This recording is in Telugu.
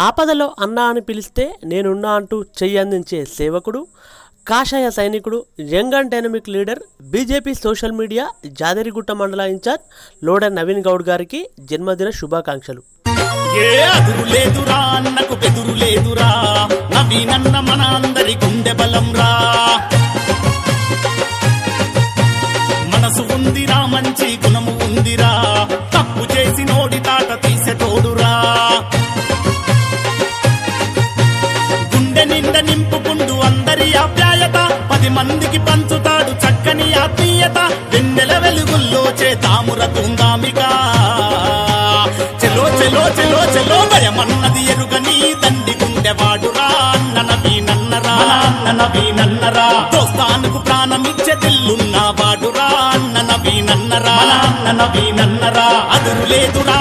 ఆపదలో అన్నా అని పిలిస్తే నేనున్నా అంటూ చెయ్యందించే సేవకుడు, కాషాయ సైనికుడు, young and dynamic leader, BJP social media Jadarigutta మండల ఇన్ఛార్జ్ లోడ నవీన్ గౌడ్ గారికి జన్మదిన శుభాకాంక్షలు. ఏ అదురు లేదురా అన్నకు బెదురు లేదురా, నవీనన్న మన అందరి గుండె బలం రా. మనసు ఉందిరా, మంచి గుణము ఉందిరా, తప్పు చేసి నోడి తాట తీసే తోడురా. గుండె నిండ నింపుకుంటూ అందరి ఆప్యాయత, 10 మందికి పంచుతాడు చక్కని ఆత్మీయత. వెన్నెల వెలుగుల్లో చేతాముర తుందామిక. చెలో చెలో చెలో చెలో భయమన్నది ఎరుగని దండి గుండెవాడురా అన్న నవీనన్నరా, అన్న నవీనన్నరా. దోస్తానుకు ప్రాణమిచ్చే దిల్లున్న వాడురా అన్న నవీనన్నరా, అన్న నవీనన్నరా. అదురు లేదురా